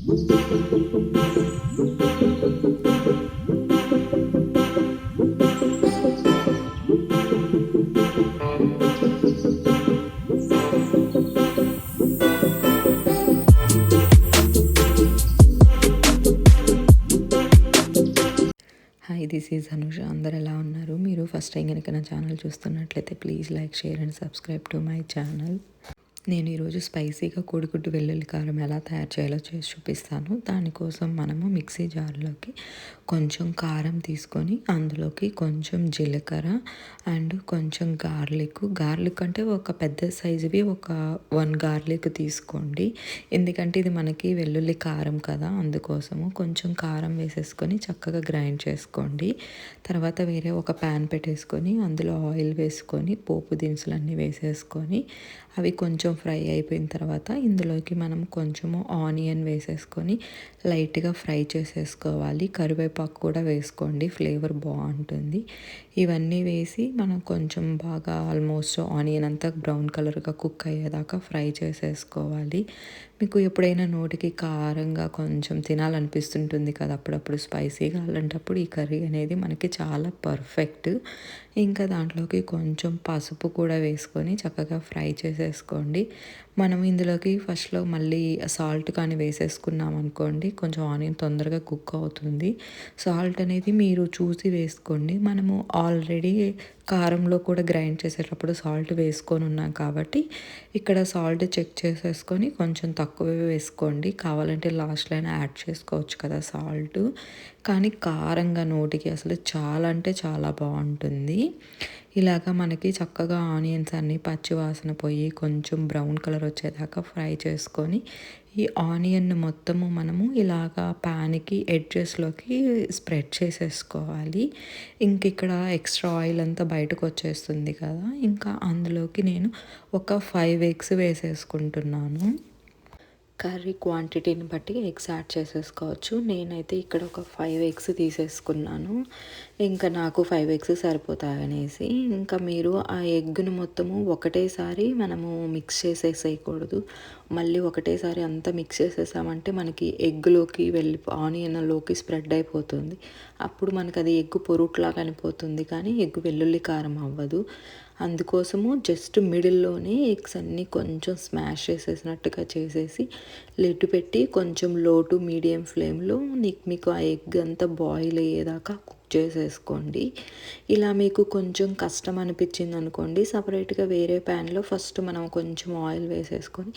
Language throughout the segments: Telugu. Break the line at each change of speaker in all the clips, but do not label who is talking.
Hi, this is Anusha. అందరు ఎలా ఉన్నారు? మీరు ఫస్ట్ టైం కనుక నా ఛానల్ చూస్తున్నట్లయితే please like, share and subscribe to my channel. నేను ఈరోజు స్పైసీగా కోడిగుడ్డు వెల్లుల్లి కారం ఎలా తయారు చేయాలో చేసి చూపిస్తాను. దానికోసం మనము మిక్సీ జార్లోకి కొంచెం కారం తీసుకొని అందులోకి కొంచెం జీలకర్ర అండ్ కొంచెం గార్లిక్ అంటే ఒక పెద్ద సైజువి ఒక 1 గార్లిక్ తీసుకోండి. ఎందుకంటే ఇది మనకి వెల్లుల్లి కారం కదా, అందుకోసము కొంచెం కారం వేసేసుకొని చక్కగా గ్రైండ్ చేసుకోండి. తర్వాత వేరే ఒక ప్యాన్ పెట్టేసుకొని అందులో ఆయిల్ వేసుకొని పోపు దినుసులన్నీ వేసేసుకొని అవి కొంచెం ఫ్రై అయిపోయిన తర్వాత ఇందులోకి మనం కొంచెము ఆనియన్ వేసేసుకొని లైట్గా ఫ్రై చేసేసుకోవాలి. కరివేపాకు కూడా వేసుకోండి, ఫ్లేవర్ బాగుంటుంది. ఇవన్నీ వేసి మనం కొంచెం బాగా ఆల్మోస్ట్ ఆనియన్ అంతా బ్రౌన్ కలర్గా కుక్ అయ్యేదాకా ఫ్రై చేసేసుకోవాలి. మీకు ఎప్పుడైనా నోటికి కారంగా కొంచెం తినాలనిపిస్తుంటుంది కదా అప్పుడప్పుడు స్పైసీగా, అలాంటప్పుడు ఈ కర్రీ అనేది మనకి చాలా పర్ఫెక్ట్. ఇంకా దాంట్లోకి కొంచెం పసుపు కూడా వేసుకొని చక్కగా ఫ్రై చేసేసుకోండి. మనం ఇందులోకి ఫస్ట్లో మళ్ళీ సాల్ట్ కానీ వేసేసుకున్నాం అనుకోండి, కొంచెం ఆనియన్ తొందరగా కుక్ అవుతుంది. సాల్ట్ అనేది మీరు చూసి వేసుకోండి. మనము ఆల్రెడీ కారంలో కూడా గ్రైండ్ చేసేటప్పుడు సాల్ట్ వేసుకొని ఉన్నాం కాబట్టి ఇక్కడ సాల్ట్ చెక్ చేసేసుకొని కొంచెం తక్కువే వేసుకోండి. కావాలంటే లాస్ట్లో అయినా యాడ్ చేసుకోవచ్చు కదా సాల్ట్. కానీ కారంగా నోటికి అసలు చాలా అంటే చాలా బాగుంటుంది. ఇలాగా మనకి చక్కగా ఆనియన్స్ అన్నీ పచ్చి వాసన పోయి కొంచెం బ్రౌన్ కలర్ వచ్చేదాకా ఫ్రై చేసుకొని ఈ ఆనియన్ మొత్తము మనము ఇలాగా ప్యాన్కి ఎడ్జెస్లోకి స్ప్రెడ్ చేసేసుకోవాలి. ఇంక ఇక్కడ ఎక్స్ట్రా ఆయిల్ అంతా బయటకు వచ్చేస్తుంది కదా, ఇంకా అందులోకి నేను ఒక 5 ఎగ్స్ వేసేసుకుంటున్నాను. కర్రీ క్వాంటిటీని బట్టి ఎగ్స్ యాడ్ చేసేసుకోవచ్చు. నేనైతే ఇక్కడ ఒక 5 ఎగ్స్ తీసేసుకున్నాను. ఇంకా నాకు 5 ఎగ్స్ సరిపోతాయనేసి. ఇంకా మీరు ఆ ఎగ్గును మొత్తము ఒకటేసారి మనము మిక్స్ చేసేసేయకూడదు. మళ్ళీ ఒకటేసారి అంతా మిక్స్ చేసేసామంటే మనకి ఎగ్గులోకి వెళ్ళి ఆనియన్లోకి స్ప్రెడ్ అయిపోతుంది. అప్పుడు మనకు అది ఎగ్గు పొరుట్లాగా అనిపోతుంది కానీ ఎగ్గు వెల్లుల్లి కారం అవ్వదు. అందుకోసము జస్ట్ మిడిల్లోనే ఎగ్స్ అన్నీ కొంచెం స్మాష్ చేసేసినట్టుగా చేసేసి లిడ్ పెట్టి కొంచెం లో టు మీడియం ఫ్లేమ్లో మీకు ఆ ఎగ్ అంతా బాయిల్ అయ్యేదాకా కుక్ చేసేసుకోండి. ఇలా మీకు కొంచెం కష్టం అనిపించింది అనుకోండి, సపరేట్గా వేరే ప్యాన్లో ఫస్ట్ మనం కొంచెం ఆయిల్ వేసేసుకొని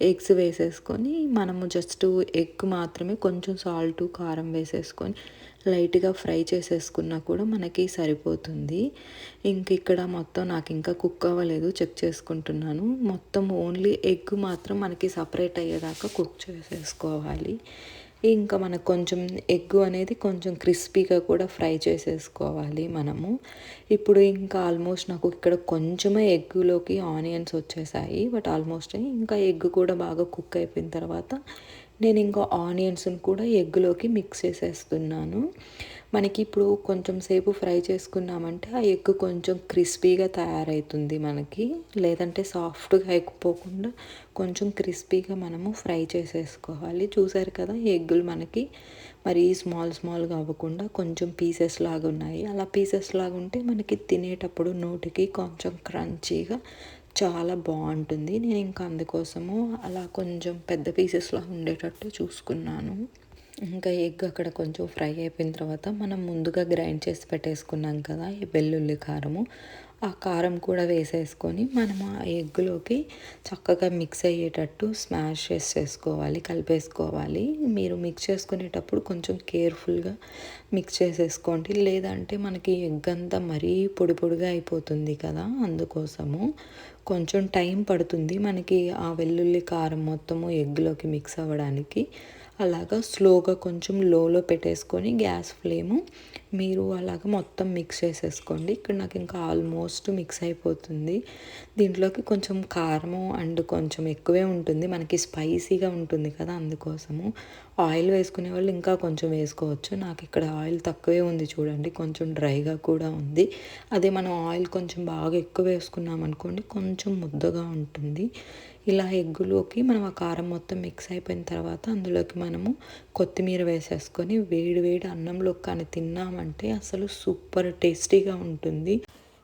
ఎగ్స్ వేసేసుకొని మనము జస్ట్ ఎగ్ మాత్రమే కొంచెం సాల్ట్ కారం వేసేసుకొని లైట్గా ఫ్రై చేసేసుకున్నా కూడా మనకి సరిపోతుంది. ఇంక ఇక్కడ మొత్తం నాకు ఇంకా కుక్ అవ్వలేదు, చెక్ చేసుకుంటున్నాను. మొత్తం ఓన్లీ ఎగ్ మాత్రం మనకి సపరేట్ అయ్యేదాకా కుక్ చేసేసుకోవాలి. ఇంకా మనకు కొంచెం ఎగ్ అనేది కొంచెం క్రిస్పీగా కూడా ఫ్రై చేసేసుకోవాలి మనము. ఇప్పుడు ఇంకా ఆల్మోస్ట్ నాకు ఇక్కడ కొంచెమే ఎగ్గులోకి ఆనియన్స్ వచ్చేసాయి, బట్ ఆల్మోస్ట్ ఇంకా ఎగ్ కూడా బాగా కుక్ అయిపోయిన తర్వాత నేను ఇంకా ఆనియన్స్ని కూడా ఎగ్గులోకి మిక్స్ చేసేస్తున్నాను. మనకి ఇప్పుడు కొంచెం సేపు ఫ్రై చేసుకున్నామంటే ఆ ఎగ్ కొంచెం క్రిస్పీగా తయారవుతుంది మనకి. లేదంటే సాఫ్ట్గా అయిపోకుండా కొంచెం క్రిస్పీగా మనము ఫ్రై చేసేసుకోవాలి. చూసారు కదా ఎగ్గులు మనకి మరి స్మాల్గా అవ్వకుండా కొంచెం పీసెస్ లాగా ఉన్నాయి. అలా పీసెస్ లాగా ఉంటే మనకి తినేటప్పుడు నోటికి కొంచెం క్రంచీగా చాలా బాగుంటుంది. నేను ఇంకా అందుకోసము అలా కొంచెం పెద్ద పీసెస్లా ఉండేటట్టు చూసుకున్నాను. ఇంకా ఎగ్ అక్కడ కొంచెం ఫ్రై అయిపోయిన తర్వాత మనం ముందుగా గ్రైండ్ చేసి పెట్టేసుకున్నాం కదా ఈ వెల్లుల్లి కారము, ఆ కారం కూడా వేసేసుకొని మనము ఆ ఎగ్గులోకి చక్కగా మిక్స్ అయ్యేటట్టు స్మాష్ చేసేసుకోవాలి, కలిపేసుకోవాలి. మీరు మిక్స్ చేసుకునేటప్పుడు కొంచెం కేర్ఫుల్గా మిక్స్ చేసేసుకోండి, లేదంటే మనకి ఎగ్ అంతా మరీ పొడిగా అయిపోతుంది కదా, అందుకోసము కొంచెం టైం పడుతుంది మనకి ఆ వెల్లుల్లి కారం మొత్తము ఎగ్లోకి మిక్స్ అవ్వడానికి. అలాగా స్లోగా కొంచెం లోలో పెట్టేసుకొని గ్యాస్ ఫ్లేము మీరు అలాగ మొత్తం మిక్స్ చేసేసుకోండి. ఇక్కడ నాకు ఇంకా ఆల్మోస్ట్ మిక్స్ అయిపోతుంది. దీంట్లోకి కొంచెం కారము అండ్ కొంచెం ఎక్కువే ఉంటుంది, మనకి స్పైసీగా ఉంటుంది కదా, అందుకోసము ఆయిల్ వేసుకునే వాళ్ళు ఇంకా కొంచెం వేసుకోవచ్చు. నాకు ఇక్కడ ఆయిల్ తక్కువే ఉంది చూడండి, కొంచెం డ్రైగా కూడా ఉంది. అదే మనం ఆయిల్ కొంచెం బాగా ఎక్కువ వేసుకున్నాం అనుకోండి కొంచెం ముద్దగా ఉంటుంది. ఇలా ఎగ్గులోకి మనం ఆ కారం మొత్తం మిక్స్ అయిపోయిన తర్వాత అందులోకి మనము కొత్తిమీర వేసేసుకొని వేడి వేడి అన్నంలో కానీ తిన్నామంటే అసలు సూపర్ టేస్టీగా ఉంటుంది.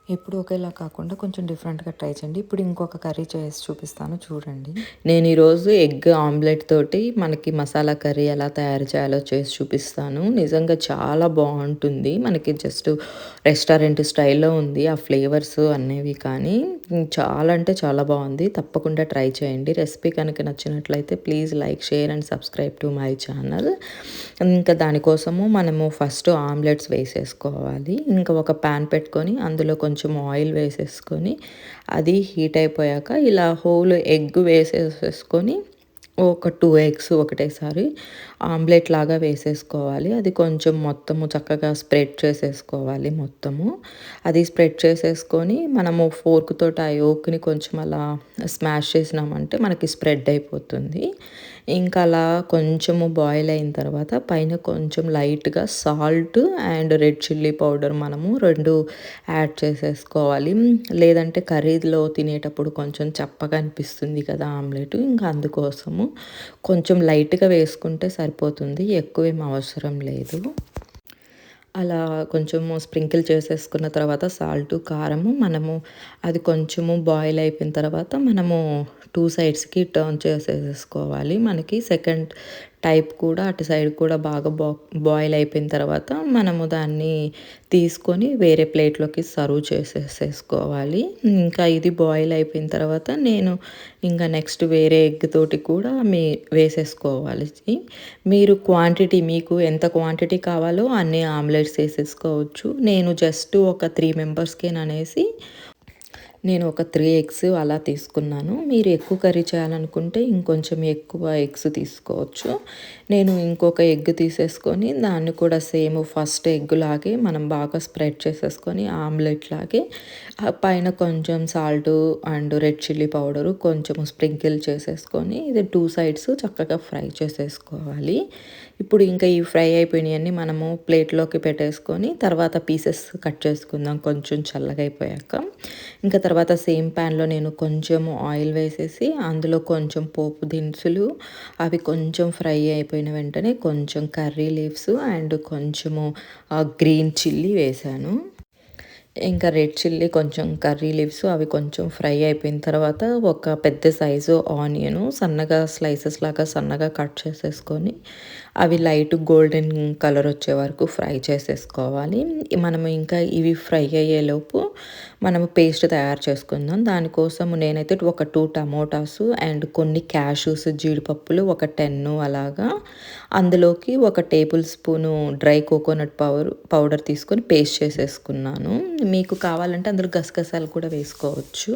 ఎప్పుడు ఒకేలా కాకుండా కొంచెం డిఫరెంట్గా ట్రై చేయండి. ఇప్పుడు ఇంకొక కర్రీ చేసి చూపిస్తాను చూడండి. నేను ఈరోజు ఎగ్ ఆమ్లెట్ తోటి మనకి మసాలా కర్రీ ఎలా తయారు చేయాలో చేసి చూపిస్తాను. నిజంగా చాలా బాగుంటుంది. మనకి జస్ట్ రెస్టారెంట్ స్టైల్లో ఉంది ఆ ఫ్లేవర్స్ అనేవి, కానీ చాలా అంటే చాలా బాగుంది. తప్పకుండా ట్రై చేయండి. రెసిపీ కనుక నచ్చినట్లయితే please like, share and subscribe to my channel. ఇంకా దానికోసము మనము ఫస్ట్ ఆమ్లెట్స్ వేసేసుకోవాలి. ఇంకా ఒక ప్యాన్ పెట్టుకొని అందులో కొంచెం ఆయిల్ వేసేసుకొని అది హీట్ అయిపోయాక ఇలా హోల్ ఎగ్ వేసేసుకొని ఒక 2 ఎగ్స్ ఒకటేసారి ఆమ్లెట్ లాగా వేసేసుకోవాలి. అది కొంచెం మొత్తము చక్కగా స్ప్రెడ్ చేసేసుకోవాలి మొత్తము. అది స్ప్రెడ్ చేసేసుకొని మనము ఫోర్క్ తోటి ఆ యోక్ని కొంచెం అలా స్మాష్ చేసినామంటే మనకి స్ప్రెడ్ అయిపోతుంది. ఇంకా అలా కొంచెము బాయిల్ అయిన తర్వాత పైన కొంచెం లైట్గా salt and red chilli powder మనము 2 యాడ్ చేసేసుకోవాలి. లేదంటే కర్రీలో తినేటప్పుడు కొంచెం చప్పగా అనిపిస్తుంది కదా ఆమ్లెట్, ఇంకా అందుకోసము కొంచెం లైట్గా వేసుకుంటే సరిపోతుంది, ఎక్కువేం అవసరం లేదు. అలా కొంచెము స్ప్రింకిల్ చేసేసుకున్న తర్వాత సాల్టు, కారము మనము అది కొంచెము బాయిల్ అయిపోయిన తర్వాత మనము 2 సైడ్స్‌కి టర్న్ చేసేసుకోవాలి. మనకి సెకండ్ టైప్ కూడా అటు సైడ్ కూడా బాగా బాయిల్ అయిపోయిన తర్వాత మనము దాన్ని తీసుకొని వేరే ప్లేట్లోకి సర్వ్ చేసేసుకోవాలి. ఇంకా ఇది బాయిల్ అయిపోయిన తర్వాత నేను ఇంకా నెక్స్ట్ వేరే ఎగ్ తోటి కూడా వేసేసుకోవాలి. మీరు క్వాంటిటీ మీకు ఎంత క్వాంటిటీ కావాలో అన్ని ఆమ్లెట్స్ వేసేసుకోవచ్చు. నేను జస్ట్ ఒక 3 మెంబర్స్కేననేసి నేను ఒక 3 ఎగ్స్ అలా తీసుకున్నాను. మీరు ఎక్కువ కర్రీ చేయాలనుకుంటే ఇంకొంచెం ఎక్కువ ఎగ్స్ తీసుకోవచ్చు. నేను ఇంకొక ఎగ్ తీసేసుకొని దాన్ని కూడా సేమ్ ఫస్ట్ ఎగ్ లాగే మనం బాగా స్ప్రెడ్ చేసేసుకొని ఆమ్లెట్ లాగే పైన కొంచెం salt and red chilli powder కొంచెం స్ప్రింకిల్ చేసేసుకొని ఇది 2 సైడ్స్ చక్కగా ఫ్రై చేసేసుకోవాలి. ఇప్పుడు ఇంకా ఈ ఫ్రై అయిపోయినవన్నీ మనము ప్లేట్లోకి పెట్టేసుకొని తర్వాత పీసెస్ కట్ చేసుకుందాం కొంచెం చల్లగా అయిపోయాక. ఇంకా తర్వాత సేమ్ ప్యాన్లో నేను కొంచెం ఆయిల్ వేసేసి అందులో కొంచెం పోపు దినుసులు అవి కొంచెం ఫ్రై అయిపోయిన వెంటనే కొంచెం కర్రీ లీవ్స్ అండ్ కొంచెము గ్రీన్ చిల్లీ వేసాను. ఇంకా రెడ్ చిల్లీ కొంచెం కర్రీ లీవ్స్ అవి కొంచెం ఫ్రై అయిపోయిన తర్వాత ఒక పెద్ద సైజు ఆనియను సన్నగా స్లైసెస్ లాగా సన్నగా కట్ చేసేసుకొని అవి లైట్ గోల్డెన్ కలర్ వచ్చే వరకు ఫ్రై చేసేసుకోవాలి. మనము ఇంకా ఇవి ఫ్రై అయ్యేలోపు మనము పేస్ట్ తయారు చేసుకుందాం. దానికోసం నేనైతే ఒక 2 టమోటాసు అండ్ కొన్ని క్యాషూస్, జీడిపప్పులు ఒక 10 అలాగా అందులోకి ఒక table spoon dry coconut powder తీసుకొని పేస్ట్ చేసేసుకున్నాను. మీకు కావాలంటే అందులో గసగసాలు కూడా వేసుకోవచ్చు.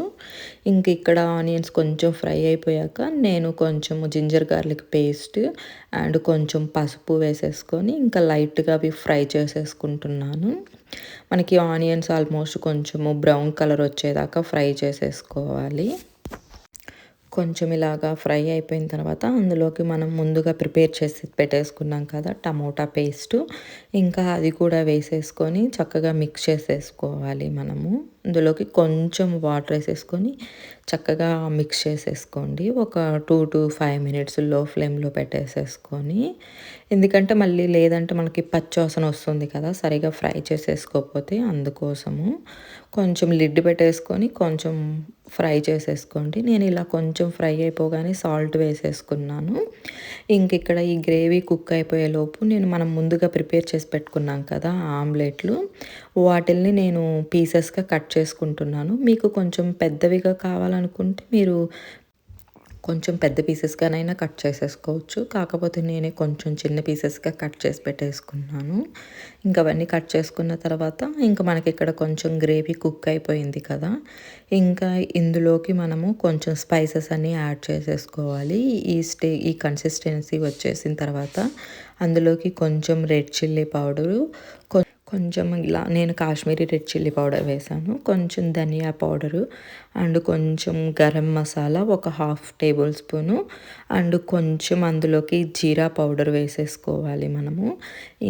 ఇంక ఇక్కడ ఆనియన్స్ కొంచెం ఫ్రై అయిపోయాక నేను కొంచెము జింజర్ గార్లిక్ పేస్ట్ అండ్ కొంచెం పసుపు వేసేసుకొని ఇంకా లైట్గా అవి ఫ్రై చేసేసుకుంటున్నాను. మనకి ఆనియన్స్ ఆల్మోస్ట్ కొంచెము బ్రౌన్ కలర్ వచ్చేదాకా ఫ్రై చేసేసుకోవాలి. కొంచెం ఇలాగా ఫ్రై అయిపోయిన తర్వాత అందులోకి మనం ముందుగా ప్రిపేర్ చేసి పెట్టేసుకున్నాం కదా టమోటా పేస్టు, ఇంకా అది కూడా వేసేసుకొని చక్కగా మిక్స్ చేసేసుకోవాలి మనము. అందులోకి కొంచెం వాటర్ వేసేసుకొని చక్కగా మిక్స్ చేసేసుకోండి. ఒక 2 to 5 మినిట్స్ లో ఫ్లేమ్లో పెట్టేసేసుకొని, ఎందుకంటే మళ్ళీ లేదంటే మనకి పచ్చివాసన వస్తుంది కదా సరిగా ఫ్రై చేసేసుకోకపోతే, అందుకోసము కొంచెం లిడ్ పెట్టేసుకొని కొంచెం ఫ్రై చేసేసుకోండి. నేను ఇలా కొంచెం ఫ్రై అయిపోగానే సాల్ట్ వేసేసుకున్నాను. ఇంక ఇక్కడ ఈ గ్రేవీ కుక్ అయిపోయేలోపు మనం ముందుగా ప్రిపేర్ చేసి పెట్టుకున్నాం కదా ఆమ్లెట్లు, వాటిల్ని నేను పీసెస్గా కట్ చేసుకుంటున్నాను. మీకు కొంచెం పెద్దవిగా కావాలనుకుంటే మీరు కొంచెం పెద్ద పీసెస్గానైనా కట్ చేసేసుకోవచ్చు. కాకపోతే నేనే కొంచెం చిన్న పీసెస్గా కట్ చేసి పెట్టేసుకున్నాను. ఇంకా అవన్నీ కట్ చేసుకున్న తర్వాత ఇంకా మనకి ఇక్కడ కొంచెం గ్రేవీ కుక్ అయిపోయింది కదా, ఇంకా ఇందులోకి మనము కొంచెం స్పైసెస్ అన్నీ యాడ్ చేసేసుకోవాలి. ఈ కన్సిస్టెన్సీ వచ్చేసిన తర్వాత అందులోకి కొంచెం రెడ్ చిల్లీ పౌడరు, కొంచెం ఇలా నేను కాశ్మీరీ రెడ్ చిల్లీ పౌడర్ వేసాను, కొంచెం ధనియా పౌడరు అండ్ కొంచెం గరం మసాలా ఒక 1/2 టేబుల్ స్పూను అండ్ కొంచెం అందులోకి జీరా పౌడర్ వేసేసుకోవాలి మనము.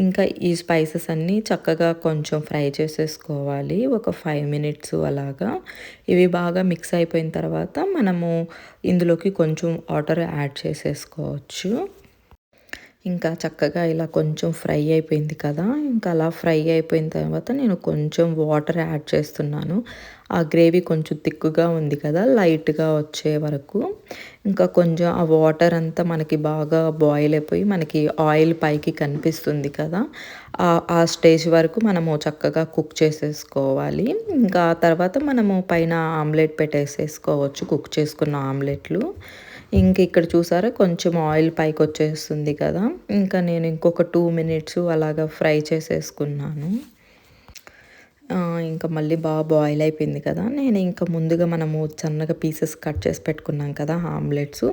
ఇంకా ఈ స్పైసెస్ అన్నీ చక్కగా కొంచెం ఫ్రై చేసేసుకోవాలి ఒక 5 మినిట్స్ అలాగా. ఇవి బాగా మిక్స్ అయిపోయిన తర్వాత మనము ఇందులోకి కొంచెం వాటర్ యాడ్ చేసేసుకోవచ్చు. ఇంకా చక్కగా ఇలా కొంచెం ఫ్రై అయిపోయింది కదా, ఇంకా అలా ఫ్రై అయిపోయిన తర్వాత నేను కొంచెం వాటర్ యాడ్ చేస్తున్నాను. ఆ గ్రేవీ కొంచెం తిక్కుగా ఉంది కదా, లైట్గా వచ్చే వరకు ఇంకా కొంచెం ఆ వాటర్ అంతా మనకి బాగా బాయిల్ అయిపోయి మనకి ఆయిల్ పైకి కనిపిస్తుంది కదా, ఆ స్టేజ్ వరకు మనము చక్కగా కుక్ చేసేసుకోవాలి. ఇంకా తర్వాత మనము పైన ఆమ్లెట్ పెట్టేసేసుకోవచ్చు, కుక్ చేసుకున్న ఆమ్లెట్లు. ఇంక ఇక్కడ చూసారా కొంచెం ఆయిల్ పైకొచ్చేస్తుంది కదా, ఇంకా నేను ఇంకొక 2 మినిట్స్ అలాగా ఫ్రై చేసేసుకున్నాను. ఇంకా మళ్ళీ బాగా బాయిల్ అయిపోయింది కదా, నేను ఇంకా ముందుగా మనము సన్నగా పీసెస్ కట్ చేసి పెట్టుకున్నాం కదా ఆమ్లెట్స్,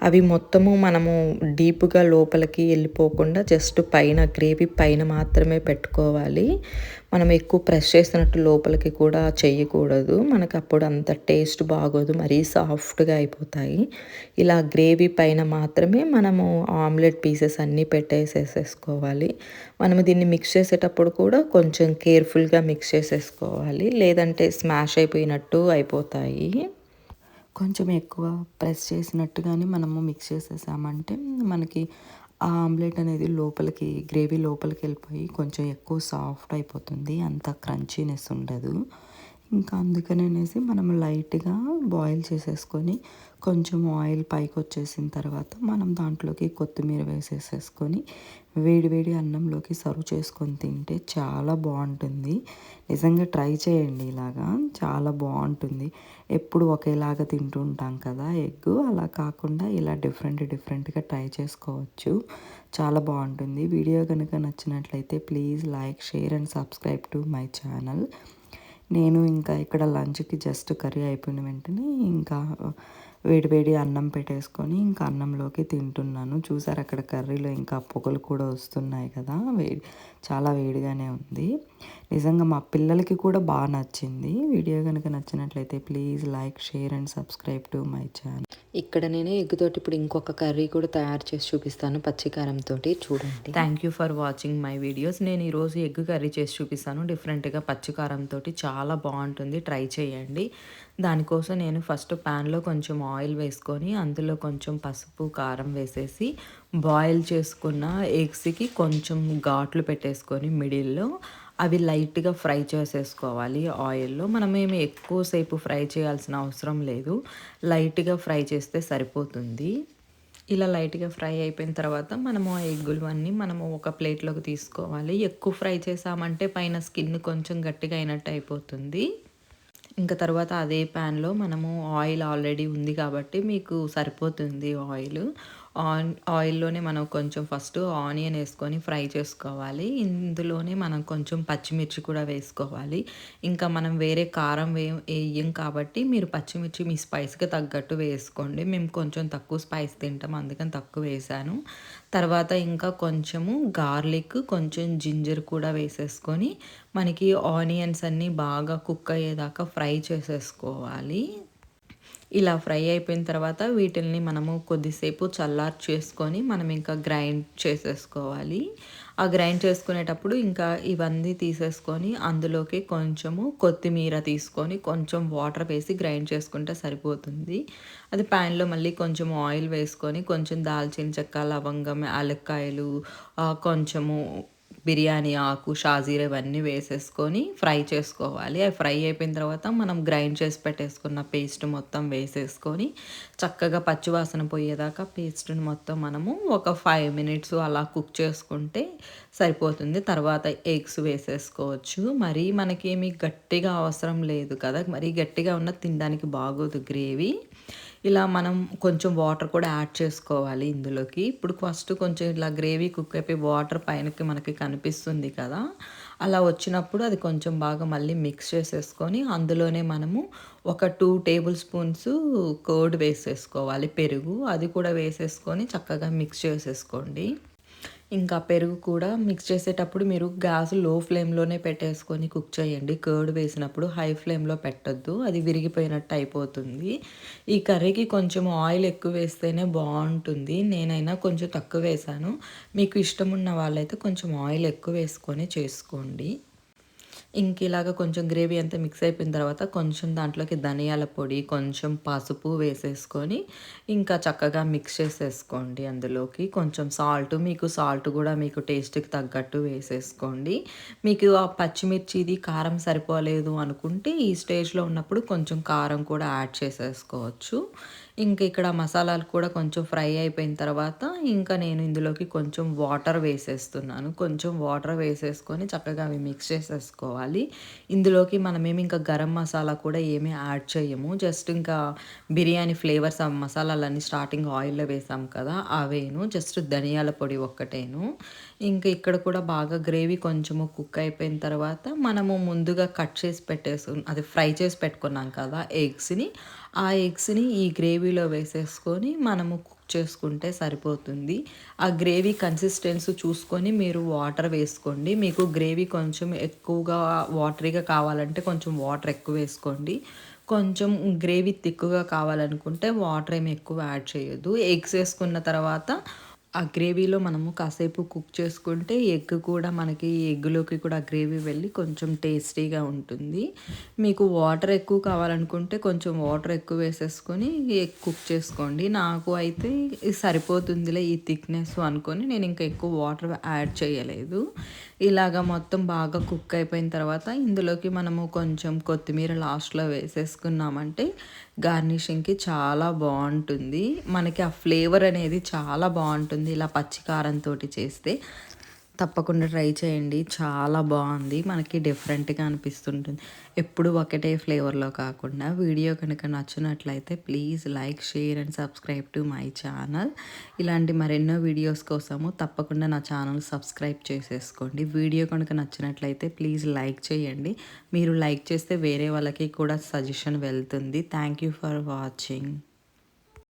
అవి మొత్తము మనము డీప్గా లోపలికి వెళ్ళిపోకుండా జస్ట్ పైన గ్రేవీ పైన మాత్రమే పెట్టుకోవాలి. మనం ఎక్కువ ప్రెస్ చేసినట్టు లోపలికి కూడా చేయకూడదు, మనకు అప్పుడు అంత టేస్ట్ బాగోదు, మరీ సాఫ్ట్గా అయిపోతాయి. ఇలా గ్రేవీ పైన మాత్రమే మనము ఆమ్లెట్ పీసెస్ అన్నీ పెట్టేసేసుకోవాలి. మనము దీన్ని మిక్స్ చేసేటప్పుడు కూడా కొంచెం కేర్ఫుల్గా మిక్స్ చేసేసుకోవాలి, లేదంటే స్మాష్ అయిపోయినట్టు అయిపోతాయి. కొంచెం ఎక్కువ ప్రెస్ చేసినట్టుగానే మనము మిక్స్ చేసేసామంటే మనకి ఆ ఆమ్లెట్ అనేది లోపలికి గ్రేవీ లోపలికి వెళ్ళిపోయి కొంచెం ఎక్కువ సాఫ్ట్ అయిపోతుంది, అంత క్రంచీనెస్ ఉండదు. ఇంకా అందుకనేసి మనం లైట్గా బాయిల్ చేసేసుకొని కొంచెం ఆయిల్ పైకి వచ్చేసిన తర్వాత మనం దాంట్లోకి కొత్తిమీర వేసేసేసుకొని వేడి వేడి అన్నంలోకి సర్వ్ చేసుకొని తింటే చాలా బాగుంటుంది. నిజంగా ట్రై చేయండి, ఇలాగా చాలా బాగుంటుంది. ఎప్పుడు ఒకేలాగా తింటూ ఉంటాం కదా ఎగ్, అలా కాకుండా ఇలా డిఫరెంట్గా ట్రై చేసుకోవచ్చు, చాలా బాగుంటుంది. వీడియో కనుక నచ్చినట్లయితే please like, share and subscribe to my channel. నేను ఇంకా ఇక్కడ లంచ్కి జస్ట్ కర్రీ అయిపోయిన వెంటనే ఇంకా వేడి అన్నం పెట్టేసుకొని ఇంకా అన్నంలోకి తింటున్నాను. చూసారు అక్కడ కర్రీలో ఇంకా పొగలు కూడా వస్తున్నాయి కదా, చాలా వేడిగానే ఉంది. నిజంగా మా పిల్లలకి కూడా బాగా నచ్చింది. వీడియో కనుక నచ్చినట్లయితే please like, share and subscribe to my channel. ఇక్కడ నేను ఎగ్ తోటి ఇప్పుడు ఇంకొక కర్రీ కూడా తయారు చేసి చూపిస్తాను పచ్చికారంతో, చూడండి. Thank you for watching my videos. నేను ఈరోజు ఎగ్ కర్రీ చేసి చూపిస్తాను డిఫరెంట్గా పచ్చికారంతో, చాలా బాగుంటుంది, ట్రై చేయండి. దానికోసం నేను ఫస్ట్ ప్యాన్లో కొంచెం ఆయిల్ వేసుకొని అందులో కొంచెం పసుపు, కారం వేసేసి బాయిల్ చేసుకున్న ఎగ్స్కి కొంచెం ఘాట్లు పెట్టేసుకొని మిడిల్లో అవి లైట్గా ఫ్రై చేసేసుకోవాలి ఆయిల్లో. మనమేమి ఎక్కువసేపు ఫ్రై చేయాల్సిన అవసరం లేదు, లైట్గా ఫ్రై చేస్తే సరిపోతుంది. ఇలా లైట్గా ఫ్రై అయిపోయిన తర్వాత మనము ఆ ఎగ్గులు మనము ఒక ప్లేట్లోకి తీసుకోవాలి. ఎక్కువ ఫ్రై చేసామంటే పైన స్కిన్ కొంచెం గట్టిగా అయినట్టు అయిపోతుంది. ఇంకా తర్వాత అదే ప్యాన్లో మనము ఆయిల్ ఆల్రెడీ ఉంది కాబట్టి మీకు సరిపోతుంది ఆయిల్. ఆయిల్లోనే మనం కొంచెం ఫస్ట్ ఆనియన్ వేసుకొని ఫ్రై చేసుకోవాలి. ఇందులోనే మనం కొంచెం పచ్చిమిర్చి కూడా వేసుకోవాలి. ఇంకా మనం వేరే కారం వేయం కాబట్టి మీరు పచ్చిమిర్చి మీ స్పైస్కి తగ్గట్టు వేసుకోండి. మేము కొంచెం తక్కువ స్పైస్ తింటాం, అందుకని తక్కువ వేసాను. తర్వాత ఇంకా కొంచెము గార్లిక్, కొంచెం జింజర్ కూడా వేసేసుకొని మనకి ఆనియన్స్ అన్నీ బాగా కుక్ అయ్యేదాకా ఫ్రై చేసేసుకోవాలి. ఇలా ఫ్రై అయిపోయిన తర్వాత వీటిల్ని మనము కొద్దిసేపు చల్లార్చేసుకొని మనం ఇంకా గ్రైండ్ చేసేసుకోవాలి. ఆ గ్రైండ్ చేసుకునేటప్పుడు ఇంకా ఇవన్నీ తీసేసుకొని అందులోకి కొంచెము కొత్తిమీర తీసుకొని కొంచెం వాటర్ వేసి గ్రైండ్ చేసుకుంటే సరిపోతుంది. అది ప్యాన్లో మళ్ళీ కొంచెం ఆయిల్ వేసుకొని కొంచెం దాల్చిన చెక్క, లవంగం, యాలక్కాయలు, కొంచెము బిర్యానీ ఆకు, షాజీరా ఇవన్నీ వేసేసుకొని ఫ్రై చేసుకోవాలి. అవి ఫ్రై అయిపోయిన తర్వాత మనం గ్రైండ్ చేసి పెట్టేసుకున్న పేస్ట్ మొత్తం వేసేసుకొని చక్కగా పచ్చివాసన పోయేదాకా పేస్ట్ని మొత్తం మనము ఒక 5 మినిట్స్ అలా కుక్ చేసుకుంటే సరిపోతుంది. తర్వాత ఎగ్స్ వేసేసుకోవచ్చు. మరీ మనకేమి గట్టిగా అవసరం లేదు కదా, మరీ గట్టిగా ఉన్న తినడానికి బాగోదు గ్రేవీ. ఇలా మనం కొంచెం వాటర్ కూడా యాడ్ చేసుకోవాలి ఇందులోకి. ఇప్పుడు ఫస్ట్ కొంచెం ఇలా గ్రేవీ కుక్ అయిపోయి వాటర్ పైనకి మనకి కనిపిస్తుంది కదా, అలా వచ్చినప్పుడు అది కొంచెం బాగా మళ్ళీ మిక్స్ చేసేసుకొని అందులోనే మనము ఒక 2 టేబుల్ స్పూన్స్ కర్డ్ వేసేసుకోవాలి, పెరుగు, అది కూడా వేసేసుకొని చక్కగా మిక్స్ చేసేసుకోండి. ఇంకా పెరుగు కూడా మిక్స్ చేసేటప్పుడు మీరు గ్యాస్ లో ఫ్లేమ్‌లోనే పెట్టేసుకొని కుక్ చేయండి. కర్డ్ వేసినప్పుడు హై ఫ్లేమ్‌లో పెట్టొద్దు. అది విరిగిపోయినట్టు అయిపోతుంది. ఈ కర్రీకి కొంచెం ఆయిల్ ఎక్కువ వేస్తేనే బావుంటుంది. నేనైనా కొంచెం తక్కువ వేశాను. మీకు ఇష్టం ఉన్న వాళ్ళైతే కొంచెం ఆయిల్ ఎక్కువ వేసుకొని చేసుకోండి. ఇలాగ కొంచెం గ్రేవీ అంతా మిక్స్ అయిపోయిన తర్వాత కొంచెం దాంట్లోకి ధనియాల పొడి, కొంచెం పసుపు వేసేసుకొని ఇంకా చక్కగా మిక్స్ చేసేసుకోండి అందులోకి. కొంచెం మీకు సాల్ట్ గూడా మీకు టేస్ట్‌కి తగ్గట్టు వేసేసుకోండి. మీకు ఆ పచ్చిమిర్చిది కారం సరిపోలేదు అనుకుంటే ఈ స్టేజ్‌లో ఉన్నప్పుడు కొంచెం కారం కూడా యాడ్ చేసేసుకోవచ్చు. ఇక్కడ మసాలాలు కూడా కొంచెం ఫ్రై అయిపోయిన తర్వాత నేను ఇందులోకి కొంచెం వాటర్ వేసేస్తున్నాను. కొంచెం వాటర్ వేసేసుకొని చక్కగా అవి మిక్స్ చేసేసుకోవాలి. ఇందులోకి మనమేమి ఇంకా గరం మసాలా కూడా ఏమీ యాడ్ చేయము. జస్ట్ ఇంకా బిర్యానీ ఫ్లేవర్స్ ఆ మసాలాలన్నీ స్టార్టింగ్ ఆయిల్‌లో వేసాం కదా! అవేను. జస్ట్ ధనియాల పొడి ఒక్కటేను. ఇక్కడ కూడా బాగా గ్రేవీ కొంచెము కుక్ అయిపోయిన తర్వాత మనము ముందుగా కట్ చేసి అది ఫ్రై చేసి పెట్టుకున్నాం కదా! ఆ ఎగ్స్‌ని ఈ గ్రేవీలో వేసేసుకొని మనము కుక్ చేసుకుంటే సరిపోతుంది. ఆ గ్రేవీ కన్సిస్టెన్సీ చూసుకొని మీరు వాటర్ వేసుకోండి. మీకు గ్రేవీ కొంచెం ఎక్కువగా వాటరీగా కావాలంటే కొంచెం వాటర్ ఎక్కువ వేసుకోండి. కొంచెం గ్రేవీ థిక్‌గా కావాలనుకుంటే వాటర్ ఏమి ఎక్కువ యాడ్ చేయొద్దు. ఎగ్స్ ఏసుకున్న తర్వాత ఆ గ్రేవీలో మనము కాసేపు కుక్ చేసుకుంటే ఎగ్ కూడా మనకి ఎగ్‌లోకి కూడా గ్రేవీ వెళ్ళి కొంచెం టేస్టీగా ఉంటుంది. మీకు వాటర్ ఎక్కువ కావాలనుకుంటే కొంచెం వాటర్ ఎక్కువ వేసేసుకొని ఎగ్ కుక్ చేసుకోండి. నాకు అయితే ఇది సరిపోతుందిలే ఈ థిక్‌నెస్ అనుకోని నేను ఇంకా ఎక్కువ వాటర్ యాడ్ చేయలేదు. ఇలాగ మొత్తం బాగా కుక్ అయిపోయిన తర్వాత ఇందులోకి మనము కొంచెం కొత్తిమీర లాస్ట్‌లో వేసేసుకున్నామంటే గార్నిషింగ్‌కి చాలా బావుంటుంది. మనకి ఆ ఫ్లేవర్ అనేది చాలా బావుంటుంది ఇలా పచ్చి కారంతోటి చేస్తే. తప్పకుండా ట్రై చేయండి. చాలా బావుంది. మనకి డిఫరెంట్‌గా అనిపిస్తుంటుంది. ఎప్పుడు ఒకటే ఫ్లేవర్‌లో కాకుండా వీడియో కనుక నచ్చినట్లయితే please like, share and subscribe to my channel. ఇలాంటి మరెన్నో వీడియోస్ కోసము తప్పకుండా నా ఛానల్ సబ్స్క్రైబ్ చేసేసుకోండి. వీడియో కనుక నచ్చినట్లయితే ప్లీజ్ లైక్ చేయండి. మీరు లైక్ చేస్తే వేరే వాళ్ళకి కూడా సజెషన్ వెళ్తుంది. Thank you for watching.